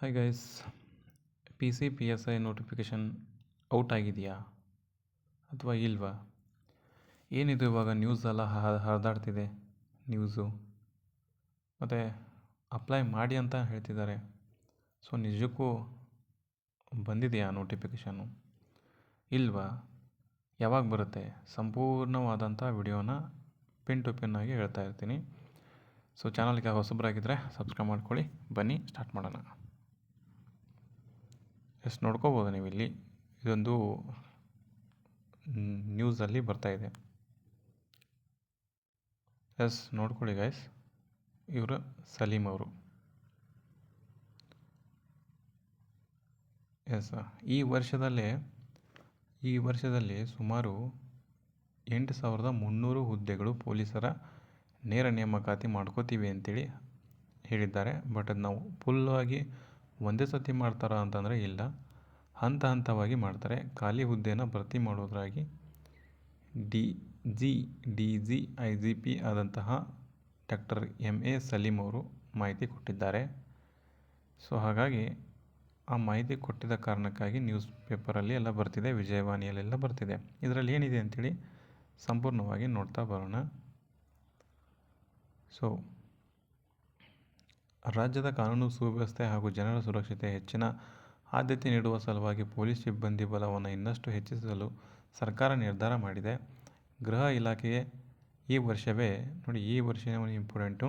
Hi guys, P C P S I notification out ಆಗಿದೆಯಾ ಅಥವಾ ಇಲ್ವಾ? ಏನಿದು ಇವಾಗ ನ್ಯೂಸ್ ಎಲ್ಲ ಹರಿದಾಡ್ತಿದೆ ನ್ಯೂಸು, ಮತ್ತು ಅಪ್ಲೈ ಮಾಡಿ ಅಂತ ಹೇಳ್ತಿದ್ದಾರೆ. ಸೊ ನಿಜಕ್ಕೂ ಬಂದಿದೆಯಾ ನೋಟಿಫಿಕೇಷನ್ನು ಇಲ್ವಾ? ಯಾವಾಗ ಬರುತ್ತೆ? ಸಂಪೂರ್ಣವಾದಂಥ ವಿಡಿಯೋನ ಪಿನ್ ಟು ಪಿನ್ ಆಗಿ ಹೇಳ್ತಾ ಇರ್ತೀನಿ. ಸೊ ಚಾನಲ್ಗೆ ಹೊಸಬರಾಗಿದ್ದರೆ ಸಬ್ಸ್ಕ್ರೈಬ್ ಮಾಡ್ಕೊಳ್ಳಿ. ಬನ್ನಿ ಸ್ಟಾರ್ಟ್ ಮಾಡೋಣ. ನೋಡ್ಕೋಬೋದು ನೀವು ಇಲ್ಲಿ, ಇದೊಂದು ನ್ಯೂಸಲ್ಲಿ ಬರ್ತಾಯಿದೆ. ನೋಡ್ಕೊಳ್ಳಿ ಗೈಸ್, ಇವರು ಸಲೀಮ್ ಅವರು. ಈ ವರ್ಷದಲ್ಲಿ ಸುಮಾರು 8,300 ಹುದ್ದೆಗಳು ಪೊಲೀಸರ ನೇರ ನೇಮಕಾತಿ ಮಾಡ್ಕೋತೀವಿ ಅಂತೇಳಿ ಹೇಳಿದ್ದಾರೆ. ಬಟ್ ಅದು ನಾವು ಫುಲ್ಲಾಗಿ ಒಂದೇ ಸತಿ ಮಾಡ್ತಾರ ಅಂತಂದರೆ ಇಲ್ಲ, ಹಂತ ಹಂತವಾಗಿ ಮಾಡ್ತಾರೆ. ಖಾಲಿ ಹುದ್ದೆನ ಭರ್ತಿ ಮಾಡೋದ್ರಾಗಿ DGIGP ಆದಂತಹ ಡಾಕ್ಟರ್ MA ಸಲೀಮ್ ಅವರು ಮಾಹಿತಿ ಕೊಟ್ಟಿದ್ದಾರೆ. ಸೊ ಹಾಗಾಗಿ ಆ ಮಾಹಿತಿ ಕೊಟ್ಟಿದ್ದ ಕಾರಣಕ್ಕಾಗಿ ನ್ಯೂಸ್ ಪೇಪರಲ್ಲಿ ಎಲ್ಲ ಬರ್ತಿದೆ, ವಿಜಯವಾಣಿಯಲ್ಲೆಲ್ಲ ಬರ್ತಿದೆ. ಇದರಲ್ಲಿ ಏನಿದೆ ಅಂಥೇಳಿ ಸಂಪೂರ್ಣವಾಗಿ ನೋಡ್ತಾ ಬರೋಣ. ಸೊ ರಾಜ್ಯದ ಕಾನೂನು ಸುವ್ಯವಸ್ಥೆ ಹಾಗೂ ಜನರ ಸುರಕ್ಷತೆ ಹೆಚ್ಚಿನ ಆದ್ಯತೆ ನೀಡುವ ಸಲುವಾಗಿ ಪೊಲೀಸ್ ಸಿಬ್ಬಂದಿ ಬಲವನ್ನು ಇನ್ನಷ್ಟು ಹೆಚ್ಚಿಸಲು ಸರ್ಕಾರ ನಿರ್ಧಾರ ಮಾಡಿದೆ. ಗೃಹ ಇಲಾಖೆಗೆ ಈ ವರ್ಷವೇ ಇಂಪಾರ್ಟೆಂಟು,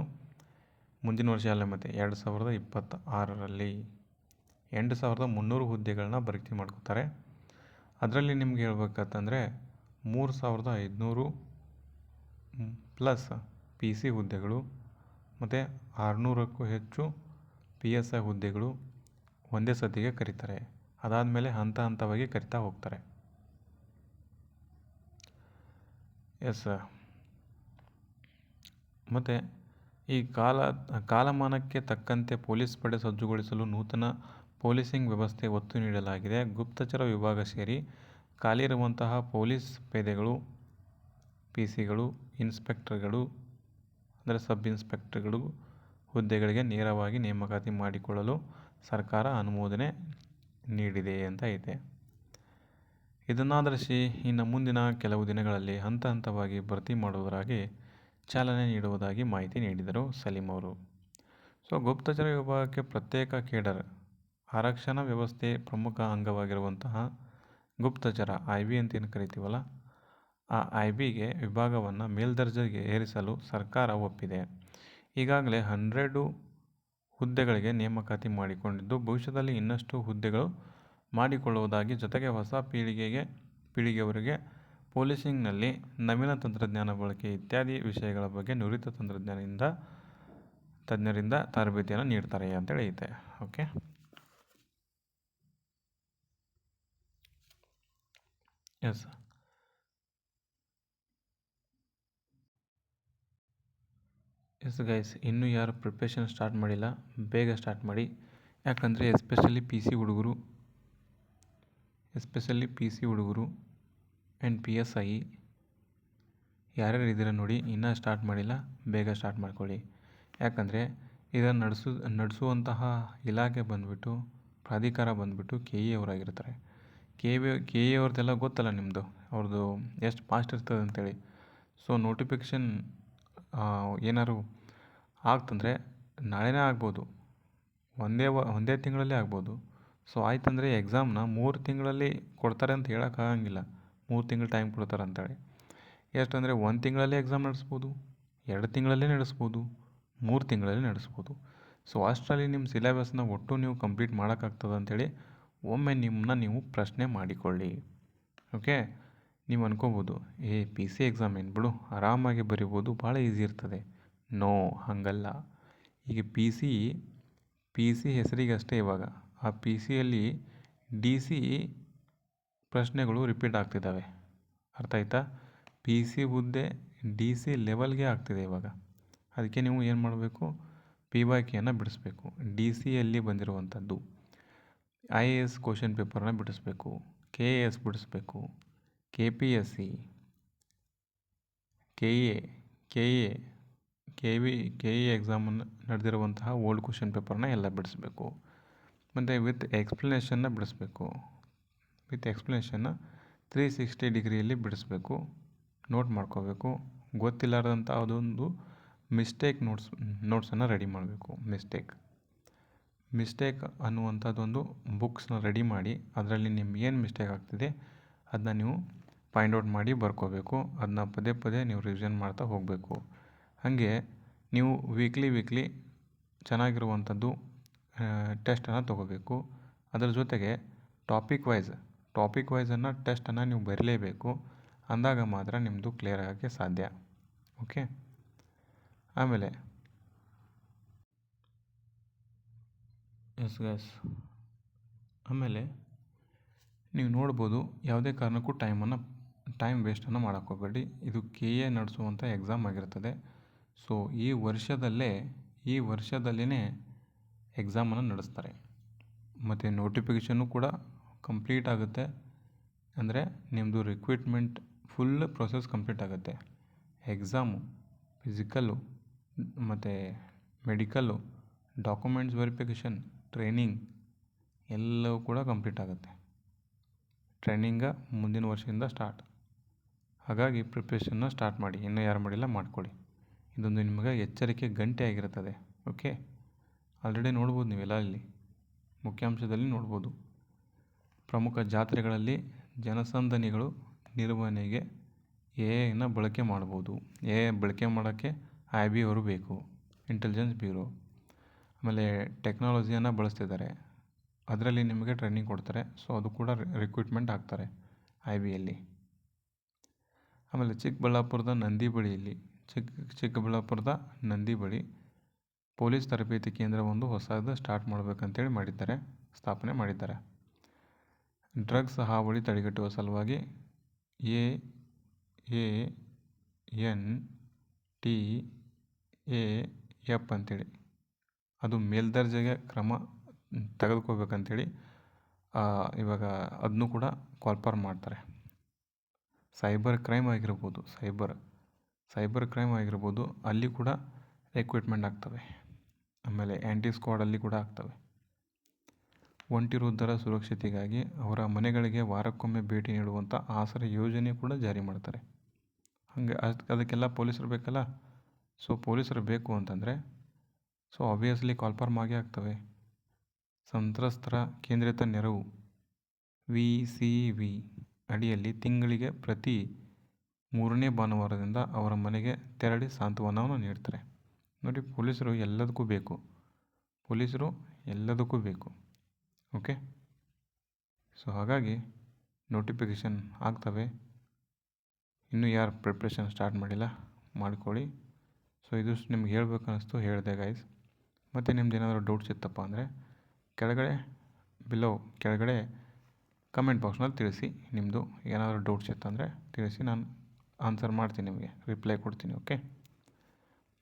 ಮುಂದಿನ ವರ್ಷ ಅಲ್ಲ, ಮತ್ತು 2026ರಲ್ಲಿ 8,300 ಹುದ್ದೆಗಳನ್ನ ಭರ್ತಿ ಮಾಡ್ಕೋತಾರೆ. ಅದರಲ್ಲಿ ನಿಮ್ಗೆ ಹೇಳ್ಬೇಕಂತಂದರೆ 3,500 ಪ್ಲಸ್ PC ಹುದ್ದೆಗಳು ಮತ್ತು 600ಕ್ಕೂ ಹೆಚ್ಚು PSI ಹುದ್ದೆಗಳು ಒಂದೇ ಸತಿಗೆ ಕರೀತಾರೆ. ಅದಾದಮೇಲೆ ಹಂತ ಹಂತವಾಗಿ ಕರಿತಾ ಹೋಗ್ತಾರೆ. ಮತ್ತು ಈ ಕಾಲಮಾನಕ್ಕೆ ತಕ್ಕಂತೆ ಪೊಲೀಸ್ ಪಡೆ ಸಜ್ಜುಗೊಳಿಸಲು ನೂತನ ಪೊಲೀಸಿಂಗ್ ವ್ಯವಸ್ಥೆ ಒತ್ತು ನೀಡಲಾಗಿದೆ. ಗುಪ್ತಚರ ವಿಭಾಗ ಸೇರಿ ಖಾಲಿ ಇರುವಂತಹ ಪೊಲೀಸ್ ಪೇದೆಗಳು, PCಗಳು, ಇನ್ಸ್ಪೆಕ್ಟರ್ಗಳು ಅಂದರೆ ಸಬ್ ಇನ್ಸ್ಪೆಕ್ಟರ್ಗಳು ಹುದ್ದೆಗಳಿಗೆ ನೇರವಾಗಿ ನೇಮಕಾತಿ ಮಾಡಿಕೊಳ್ಳಲು ಸರ್ಕಾರ ಅನುಮೋದನೆ ನೀಡಿದೆ ಅಂತ ಇದೆ. ಇದನ್ನಾಧರಿಸಿ ಇನ್ನು ಮುಂದಿನ ಕೆಲವು ದಿನಗಳಲ್ಲಿ ಹಂತ ಹಂತವಾಗಿ ಭರ್ತಿ ಮಾಡುವುದರಾಗಿ ಚಾಲನೆ ನೀಡುವುದಾಗಿ ಮಾಹಿತಿ ನೀಡಿದರು ಸಲೀಂ ಅವರು. ಸೊ ಗುಪ್ತಚರ ವಿಭಾಗಕ್ಕೆ ಪ್ರತ್ಯೇಕ ಕೇಡರ್ ಆರಕ್ಷಣಾ ವ್ಯವಸ್ಥೆ ಪ್ರಮುಖ ಅಂಗವಾಗಿರುವಂತಹ ಗುಪ್ತಚರ IB ಅಂತ ಏನು ಕರಿತೀವಲ್ಲ, ಆ IBಗೆ ವಿಭಾಗವನ್ನು ಮೇಲ್ದರ್ಜೆಗೆ ಏರಿಸಲು ಸರ್ಕಾರ ಒಪ್ಪಿದೆ. ಈಗಾಗಲೇ 100 ಹುದ್ದೆಗಳಿಗೆ ನೇಮಕಾತಿ ಮಾಡಿಕೊಂಡಿದ್ದು, ಭವಿಷ್ಯದಲ್ಲಿ ಇನ್ನಷ್ಟು ಹುದ್ದೆಗಳು ಮಾಡಿಕೊಳ್ಳುವುದಾಗಿ, ಜೊತೆಗೆ ಹೊಸ ಪೀಳಿಗೆಯವರಿಗೆ ಪೊಲೀಸಿಂಗ್ನಲ್ಲಿ ನವೀನ ತಂತ್ರಜ್ಞಾನ ಬಳಕೆ ಇತ್ಯಾದಿ ವಿಷಯಗಳ ಬಗ್ಗೆ ನುರಿತ ತಜ್ಞರಿಂದ ತರಬೇತಿಯನ್ನು ನೀಡ್ತಾರೆ ಅಂತೇಳಿ ಐತೆ. ಓಕೆ, ಎಸ್ ಗೈಸ್, ಇನ್ನೂ ಯಾರು ಪ್ರಿಪ್ರೇಷನ್ ಸ್ಟಾರ್ಟ್ ಮಾಡಿಲ್ಲ, ಬೇಗ ಸ್ಟಾರ್ಟ್ ಮಾಡಿ. ಯಾಕಂದರೆ ಎಸ್ಪೆಷಲಿ ಪಿ ಸಿ ಹುಡುಗರು ಆ್ಯಂಡ್ PSI ಯಾರ್ಯಾರು ಇದ್ದೀರ ನೋಡಿ, ಇನ್ನೂ ಸ್ಟಾರ್ಟ್ ಮಾಡಿಲ್ಲ, ಬೇಗ ಸ್ಟಾರ್ಟ್ ಮಾಡ್ಕೊಳ್ಳಿ. ಯಾಕಂದರೆ ಇದನ್ನು ನಡೆಸುವಂತಹ ಇಲಾಖೆ ಬಂದುಬಿಟ್ಟು, ಪ್ರಾಧಿಕಾರ ಬಂದುಬಿಟ್ಟು KE ಅವರಾಗಿರ್ತಾರೆ. KE ಅವ್ರದ್ದೆಲ್ಲ ಗೊತ್ತಲ್ಲ ನಿಮ್ಮದು, ಅವ್ರದ್ದು ಎಷ್ಟು ಫಾಸ್ಟ್ ಇರ್ತದೆ ಅಂತೇಳಿ. ಸೊ ನೋಟಿಫಿಕೇಷನ್ ಏನಾದ್ರು ಆಗ್ತಂದರೆ ನಾಳೆನೇ ಆಗ್ಬೋದು, ಒಂದೇ ತಿಂಗಳಲ್ಲೇ ಆಗ್ಬೋದು. ಸೊ ಆಯ್ತಂದರೆ ಎಕ್ಸಾಮ್ನ 3 ತಿಂಗಳಲ್ಲಿ ಕೊಡ್ತಾರೆ ಅಂತ ಹೇಳೋಕ್ಕಾಗಂಗಿಲ್ಲ. 3 ತಿಂಗಳು ಟೈಮ್ ಕೊಡ್ತಾರೆ ಅಂತೇಳಿ. ಎಷ್ಟಂದರೆ 1 ತಿಂಗಳಲ್ಲೇ ಎಕ್ಸಾಮ್ ನಡೆಸ್ಬೋದು, 2 ತಿಂಗಳಲ್ಲೇ ನಡೆಸ್ಬೋದು, 3 ತಿಂಗಳಲ್ಲಿ ನಡೆಸ್ಬೋದು. ಸೊ ಅಷ್ಟರಲ್ಲಿ ನಿಮ್ಮ ಸಿಲೆಬಸ್ನ ಒಟ್ಟು ನೀವು ಕಂಪ್ಲೀಟ್ ಮಾಡೋಕ್ಕಾಗ್ತದೆ ಅಂಥೇಳಿ ಒಮ್ಮೆ ನೀವು ಪ್ರಶ್ನೆ ಮಾಡಿಕೊಳ್ಳಿ. ಓಕೆ, ನೀವು ಅನ್ಕೋಬೋದು, PC ಎಕ್ಸಾಮ್ ಏನು ಬಿಡು, ಆರಾಮಾಗಿ ಬರಿಬೋದು, ಭಾಳ ಈಸಿ ಇರ್ತದೆ. ನೋ, ಹಾಗಲ್ಲ. ಈಗ PC ಹೆಸರಿಗೆ ಅಷ್ಟೇ. ಇವಾಗ ಆ PCಯಲ್ಲಿ DC ಪ್ರಶ್ನೆಗಳು ರಿಪೀಟ್ ಆಗ್ತಿದ್ದಾವೆ. ಅರ್ಥ ಆಯ್ತಾ? PC ಹುದ್ದೆ DC ಲೆವೆಲ್ಗೆ ಆಗ್ತಿದೆ ಇವಾಗ. ಅದಕ್ಕೆ ನೀವು ಏನು ಮಾಡಬೇಕು, PYQನ ಬಿಡಿಸ್ಬೇಕು. DCಯಲ್ಲಿ ಬಂದಿರುವಂಥದ್ದು IAS ಕ್ವಶನ್ ಪೇಪರ್ನ ಬಿಡಿಸ್ಬೇಕು, KAS ಬಿಡಿಸ್ಬೇಕು, KPSC, KE ಎಕ್ಸಾಮನ್ನು ನಡೆದಿರುವಂತಹ ಓಲ್ಡ್ ಕ್ವಶನ್ ಪೇಪರ್ನ ಎಲ್ಲ ಬಿಡಿಸ್ಬೇಕು. ಮತ್ತು ವಿತ್ ಎಕ್ಸ್ಪ್ಲನೇಷನ್ನ ಬಿಡಿಸ್ಬೇಕು. ವಿತ್ ಎಕ್ಸ್ಪ್ಲನೇಷನ್ನ 360 ಡಿಗ್ರಿಯಲ್ಲಿ ಬಿಡಿಸ್ಬೇಕು. ನೋಟ್ ಮಾಡ್ಕೋಬೇಕು. ಗೊತ್ತಿಲ್ಲಾರ್ದಂಥ ಅದೊಂದು ನೋಟ್ಸನ್ನು ರೆಡಿ ಮಾಡಬೇಕು. ಮಿಸ್ಟೇಕ್ ಅನ್ನುವಂಥದ್ದೊಂದು ಬುಕ್ಸ್ನ ರೆಡಿ ಮಾಡಿ ಅದರಲ್ಲಿ ನಿಮ್ಗೇನು ಮಿಸ್ಟೇಕ್ ಆಗ್ತಿದೆ ಅದನ್ನ ನೀವು ಫೈಂಡ್ ಔಟ್ ಮಾಡಿ ಬರ್ಕೋಬೇಕು. ಅದನ್ನ ಪದೇ ಪದೇ ನೀವು ರಿವಿಷನ್ ಮಾಡ್ತಾ ಹೋಗಬೇಕು. ಹಾಗೆ ನೀವು ವೀಕ್ಲಿ ಚೆನ್ನಾಗಿರುವಂಥದ್ದು ಟೆಸ್ಟನ್ನು ತೊಗೋಬೇಕು. ಅದರ ಜೊತೆಗೆ ಟಾಪಿಕ್ ವೈಸನ್ನು ಟೆಸ್ಟನ್ನು ನೀವು ಬರೀಲೇಬೇಕು. ಅಂದಾಗ ಮಾತ್ರ ನಿಮ್ಮದು ಕ್ಲಿಯರ್ ಆಗೋಕ್ಕೆ ಸಾಧ್ಯ. ಓಕೆ. ಆಮೇಲೆ ಆಮೇಲೆ ನೀವು ನೋಡ್ಬೋದು, ಯಾವುದೇ ಕಾರಣಕ್ಕೂ ಟೈಮ್ ವೇಸ್ಟನ್ನು ಮಾಡೋಕ್ಕೆ ಹೋಗಬೇಡಿ. ಇದು KA ನಡೆಸುವಂಥ ಎಕ್ಸಾಮ್ ಆಗಿರ್ತದೆ. ಸೊ ಈ ವರ್ಷದಲ್ಲೇ ಎಕ್ಸಾಮನ್ನು ನಡೆಸ್ತಾರೆ. ಮತ್ತು ನೋಟಿಫಿಕೇಷನ್ನು ಕೂಡ ಕಂಪ್ಲೀಟ್ ಆಗುತ್ತೆ. ಅಂದರೆ ನಿಮ್ಮದು ರಿಕ್ರೂಟ್ಮೆಂಟ್ ಫುಲ್ ಪ್ರೊಸೆಸ್ ಕಂಪ್ಲೀಟ್ ಆಗುತ್ತೆ. ಎಕ್ಸಾಮು, ಫಿಸಿಕಲ್ಲು ಮತ್ತು ಮೆಡಿಕಲ್ಲು, ಡಾಕ್ಯುಮೆಂಟ್ಸ್ ವೆರಿಫಿಕೇಷನ್, ಟ್ರೈನಿಂಗ್ ಎಲ್ಲವೂ ಕೂಡ ಕಂಪ್ಲೀಟ್ ಆಗುತ್ತೆ. ಟ್ರೈನಿಂಗ ಮುಂದಿನ ವರ್ಷದಿಂದ ಸ್ಟಾರ್ಟ್. ಹಾಗಾಗಿ ಪ್ರಿಪ್ರೇಷನ್ನ ಸ್ಟಾರ್ಟ್ ಮಾಡಿ. ಇನ್ನೂ ಯಾರು ಮಾಡಿಲ್ಲ ಮಾಡ್ಕೊಳ್ಳಿ. ಇದೊಂದು ನಿಮಗೆ ಎಚ್ಚರಿಕೆ ಗಂಟೆ ಆಗಿರುತ್ತದೆ. ಓಕೆ. ಆಲ್ರೆಡಿ ನೋಡ್ಬೋದು ನೀವೆಲ್ಲ ಇಲ್ಲಿ ಮುಖ್ಯಾಂಶದಲ್ಲಿ ನೋಡ್ಬೋದು. ಪ್ರಮುಖ ಜಾತ್ರೆಗಳಲ್ಲಿ ಜನಸಂದಣಿಗಳು ನಿರ್ವಹಣೆಗೆ AI ಬಳಕೆ ಮಾಡ್ಬೋದು. AI ಬಳಕೆ ಮಾಡೋಕ್ಕೆ IB ಅವರು ಬೇಕು, ಇಂಟೆಲಿಜೆನ್ಸ್ ಬ್ಯೂರೋ. ಆಮೇಲೆ ಟೆಕ್ನಾಲಜಿಯನ್ನು ಬಳಸ್ತಿದ್ದಾರೆ, ಅದರಲ್ಲಿ ನಿಮಗೆ ಟ್ರೈನಿಂಗ್ ಕೊಡ್ತಾರೆ. ಸೊ ಅದು ಕೂಡ ರಿಕ್ರೂಟ್ಮೆಂಟ್ ಆಗ್ತಾರೆ IBಯಲ್ಲಿ. ಆಮೇಲೆ ಚಿಕ್ಕಬಳ್ಳಾಪುರದ ನಂದಿ ಬಳಿ ಪೊಲೀಸ್ ತರಬೇತಿ ಕೇಂದ್ರ ಒಂದು ಹೊಸದು ಸ್ಥಾಪನೆ ಮಾಡಿದ್ದಾರೆ. ಡ್ರಗ್ಸ್ ಹಾವಳಿ ತಡೆಗಟ್ಟುವ ಸಲುವಾಗಿ ANTAF ಅಂತೇಳಿ ಅದು ಮೇಲ್ದರ್ಜೆಗೆ ಕ್ರಮ ತೆಗೆದುಕೋಬೇಕಂತೇಳಿ ಇವಾಗ ಅದನ್ನು ಕೂಡ ಕಾಲ್ಫಾರ್ ಮಾಡ್ತಾರೆ. ಸೈಬರ್ ಕ್ರೈಮ್ ಆಗಿರ್ಬೋದು ಅಲ್ಲಿ ಕೂಡ ರಿಕ್ರೂಟ್ಮೆಂಟ್ ಆಗ್ತವೆ. ಆಮೇಲೆ ಆ್ಯಂಟಿ ಸ್ಕ್ವಾಡಲ್ಲಿ ಕೂಡ ಆಗ್ತವೆ. ಒಂಟಿ ವೃದ್ಧರ ಸುರಕ್ಷತೆಗಾಗಿ ಅವರ ಮನೆಗಳಿಗೆ ವಾರಕ್ಕೊಮ್ಮೆ ಭೇಟಿ ನೀಡುವಂಥ ಆಸರೆ ಯೋಜನೆ ಕೂಡ ಜಾರಿ ಮಾಡ್ತಾರೆ. ಹಾಗೆ ಅದಕ್ಕೆಲ್ಲ ಪೊಲೀಸರು ಬೇಕಲ್ಲ. ಸೊ ಪೊಲೀಸರು ಬೇಕು ಅಂತಂದರೆ ಸೊ ಆಬ್ವಿಯಸ್ಲಿ ಕಾಲ್ಫಾರ್ಮ್ ಆಗೇ ಆಗ್ತವೆ. ಸಂತ್ರಸ್ತರ ಕೇಂದ್ರಿತ ನೆರವು VCV ಅಡಿಯಲ್ಲಿ ತಿಂಗಳಿಗೆ ಪ್ರತಿ 3ನೇ ಭಾನುವಾರದಿಂದ ಅವರ ಮನೆಗೆ ತೆರಳಿ ಸಾಂತ್ವನವನ್ನು ನೀಡ್ತಾರೆ. ನೋಡಿ, ಪೊಲೀಸರು ಎಲ್ಲದಕ್ಕೂ ಬೇಕು. ಓಕೆ. ಸೊ ಹಾಗಾಗಿ ನೋಟಿಫಿಕೇಷನ್ ಆಗ್ತವೆ. ಇನ್ನೂ ಯಾರು ಪ್ರಿಪ್ರೇಷನ್ ಸ್ಟಾರ್ಟ್ ಮಾಡಿಲ್ಲ ಮಾಡ್ಕೊಳ್ಳಿ. ಸೊ ಇದು ನಿಮ್ಗೆ ಹೇಳ್ಬೇಕು ಅನ್ನಿಸ್ತು, ಹೇಳಿದೆ ಗೈಸ್. ಮತ್ತು ನಿಮ್ದು ಏನಾದರೂ ಡೌಟ್ಸ್ ಇತ್ತಪ್ಪ ಅಂದರೆ ಕೆಳಗಡೆ ಕಮೆಂಟ್ ಬಾಕ್ಸ್ನಲ್ಲಿ ತಿಳಿಸಿ. ನಿಮ್ಮದು ಏನಾದರೂ ಡೌಟ್ಸ್ ಇತ್ತಂದರೆ ತಿಳಿಸಿ, ನಾನು ಆನ್ಸರ್ ಮಾಡ್ತೀನಿ, ನಿಮಗೆ ರಿಪ್ಲೈ ಕೊಡ್ತೀನಿ. ಓಕೆ.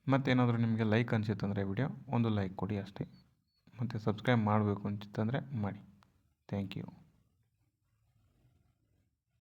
ಮತ್ತೇನಾದರೂ ನಿಮಗೆ ಲೈಕ್ ಅನಿಸಿತ್ತಂದರೆ ವಿಡಿಯೋ ಒಂದು ಲೈಕ್ ಕೊಡಿ ಅಷ್ಟೇ. ಮತ್ತು ಸಬ್ಸ್ಕ್ರೈಬ್ ಮಾಡಬೇಕು ಅನಿಸಿತ್ತಂದರೆ ಮಾಡಿ. Thank you.